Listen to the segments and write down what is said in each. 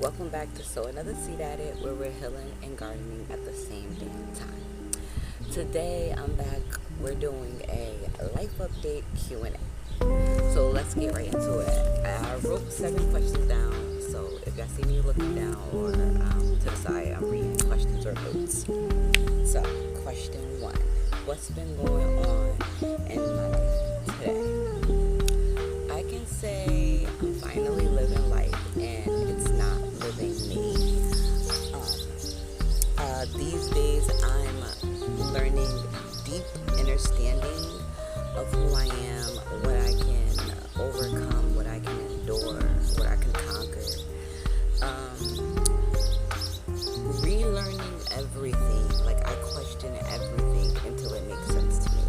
Welcome back to Sow Another Seed at It, where we're healing and gardening at the same damn time. Today, I'm back. We're doing a life update Q&A. So let's get right into it. I wrote 7 questions down, so if y'all see me looking down or to the side, I'm reading questions or notes. So, question 1. What's been going on in my life today? I can say I'm finally living life and it's not living me. These days I'm learning deep understanding of who I am, what I can overcome, what I can endure, what I can conquer. Relearning everything, like I question everything until it makes sense to me.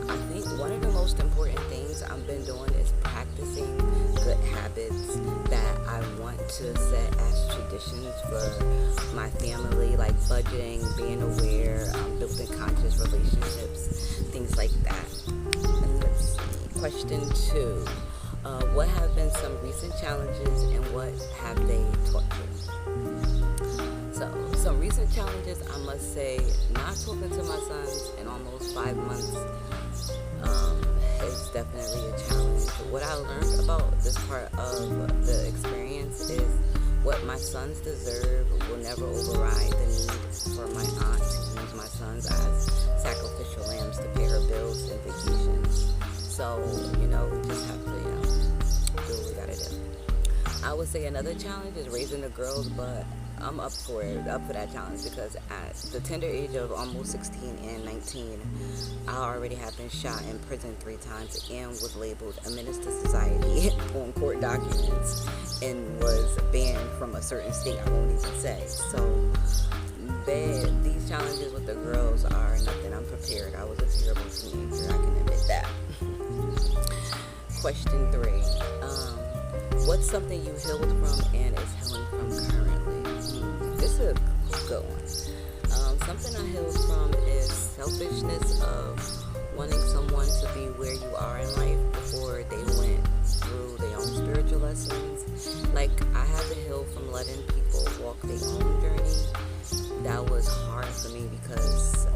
I think one of the most important things I've been doing is practicing good habits that I want to set as traditions for my family, like budgeting, being aware, building conscious relationships, things like that. And let's see. Question 2. What have been some recent challenges and what have they taught you? So, some recent challenges, I must say, not talking to my sons in almost 5 months is definitely a challenge. What I learned about this part of the experience is what my sons deserve will never override the need for my aunt to use my sons as sacrificial lambs to pay her bills and vacations. So, we just have to, do what we gotta do. I would say another challenge is raising the girls, but I'm up for that challenge because at the tender age of almost 16 and 19, I already have been shot in prison 3 times and was labeled a menace to society on court documents and was banned from a certain state I won't even say. So these challenges with the girls are nothing. I'm prepared. I was a terrible teenager. I can admit that. Question 3. What's something you healed from and is healing from currently? This is a good one. Something I healed from is selfishness of wanting someone to be where you are in life before they went through their own spiritual lessons. Like, I had to heal from letting people walk their own journey. That was hard for me because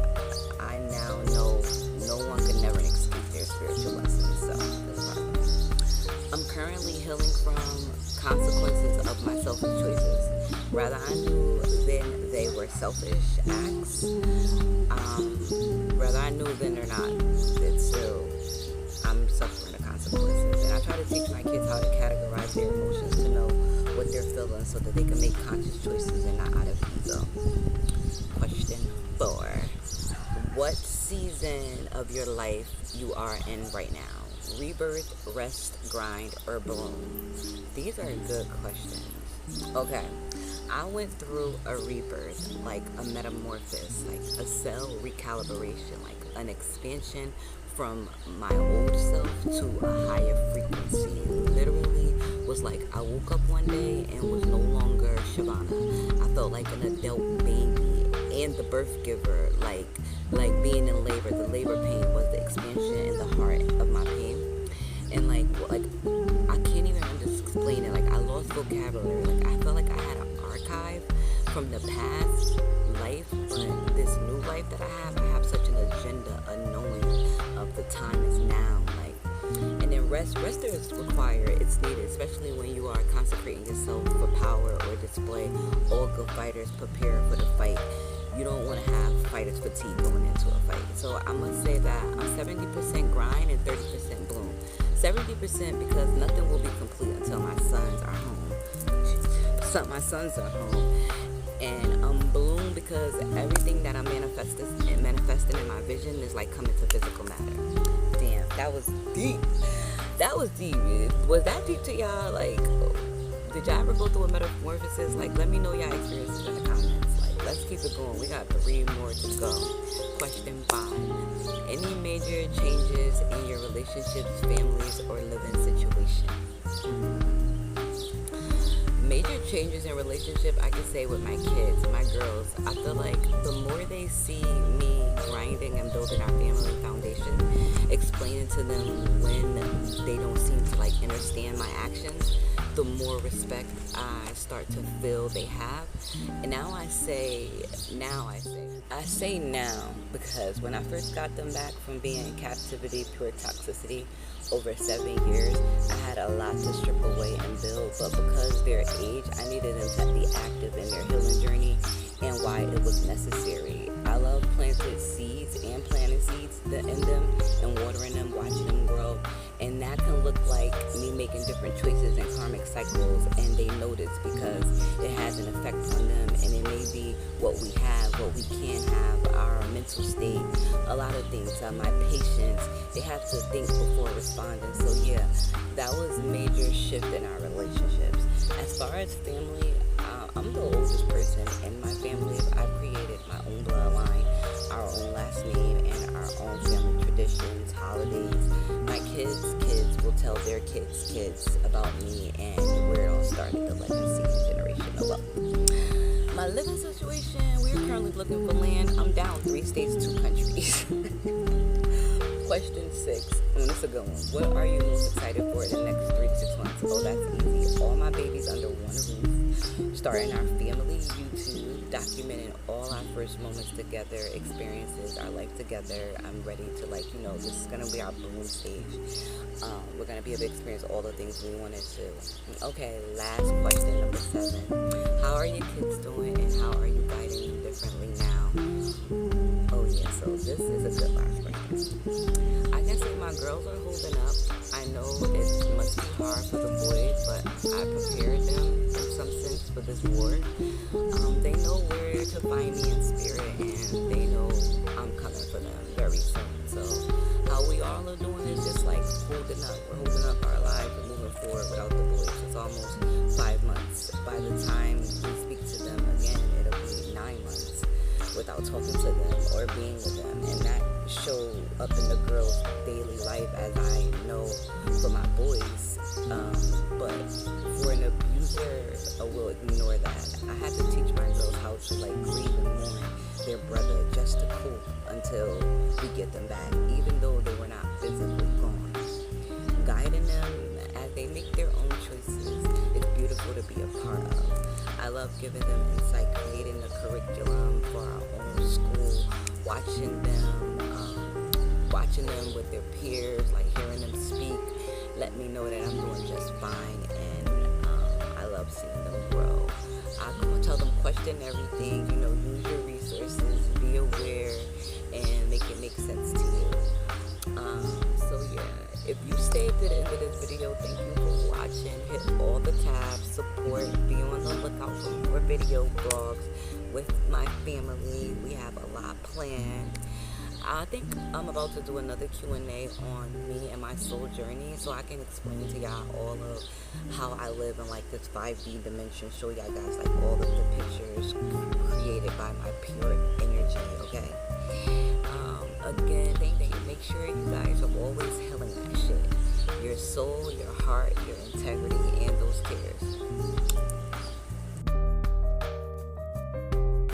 I now know no one could never escape their spiritual lessons. So that's hard. I'm currently healing from consequences of my selfish choices. Whether I knew then they were selfish acts, whether I knew then or not, it's still, I'm suffering the consequences. And I try to teach my kids how to categorize their emotions to know what they're feeling so that they can make conscious choices and not out of ego. Question 4. What season of your life you are in right now? Rebirth, rest, grind, or bloom? These are good questions. Okay, I went through a rebirth, like a metamorphosis, like a cell recalibration, like an expansion from my old self to a higher frequency. Literally was like I woke up one day and was no longer Shavana. I felt like an adult baby and the birth giver, like being in labor. The labor pain was the expansion in the heart of my pain. And like I can't even explain it. Like, I lost vocabulary. Like, I felt like I had an archive from the past life, but this new life that I have such an agenda, a knowing of the time is now. Like, and then rest is required. It's needed, especially when you are consecrating yourself for power or display. All good fighters prepare for the fight. You don't want to have fighter's fatigue going into a fight. So I must say that I'm 70% grind and 30% bloom. 70% because nothing will be complete until my sons are home. My sons are home. And bloom because everything that I'm manifesting in my vision is like coming to physical matter. Damn, that was deep. That was deep. Was that deep to y'all? Like, did y'all ever go through a metamorphosis? Like, let me know y'all experiences in the comments. Like, let's keep it going. We got 3 more to go. Question 5. Any major changes in your relationships, families, or living situation? Major changes in relationship, I can say with my kids, my girls. I feel like the more they see me grinding and building our family foundation, explaining to them when they don't seem to like understand my actions, the more respect I start to feel they have. And I say now because when I first got them back from being in captivity, pure toxicity, over 7 years, I had a lot to strip away and build. But because their age, I needed them to be active in their healing journey and why it was necessary. I love planting seeds and planting seeds in them and watering them, watching them grow. And that can look like me making different choices and karmic cycles, and they notice because it has an effect on them. And it may be what we have, what we can have, our mental state, a lot of things, my patience. They have to think before responding. So yeah, that was a major shift in our relationships. As far as family, I'm the oldest person in my family. I've created my own bloodline, our own last name, and our own family traditions, holidays. My kids' will tell their kids about me and where it all started, the legacy and generational wealth. My living situation, we're currently looking for land. I'm down 3 states, 2 countries. Question 6. This is a good one. What are you most excited for in the next 3 to 6 months? Oh, that's easy. All my babies under one roof. Starting our family YouTube, documenting all our first moments together, experiences, our life together. I'm ready to this is going to be our bloom stage. We're going to be able to experience all the things we wanted to. Okay, last question, number 7. How are your kids doing and how are you guiding them differently now? Oh yeah, so this is a good last question. I can say my girls are holding up. I know it must be hard for the boys, but I prepared them in some sense for this war. They know where to find me in spirit, and they know I'm coming for them very soon. So how we all are doing is just like holding up. We're holding up our lives and moving forward without the boys. It's almost 5 months. By the time we speak to them again, it'll be 9 months without talking to them or being with them. And that show up in the girls' daily life, as I know for my boys. But for an abuser, will ignore that. I had to teach my girls how to grieve and mourn their brother just to cope until we get them back, even though they were not physically gone. Guiding them as they make their own choices is beautiful to be a part of. I love giving them insight, creating the curriculum for our own school, watching them with their peers, hearing them speak, let me know that I'm doing just fine, and I love seeing them grow. I tell them question everything, use your resources, be aware, and make it make sense to you. So yeah, if you stayed to the end of this video, thank you for watching. Hit all the tabs, support, be on the lookout for more video blogs with my family. We have a lot planned. I think I'm about to do another Q&A on me and my soul journey, so I can explain to y'all all of how I live in this 5D dimension, show y'all guys all of the pictures created by my pure energy, okay? Again, make sure you guys are always healing that shit. Your soul, your heart, your integrity, and those cares.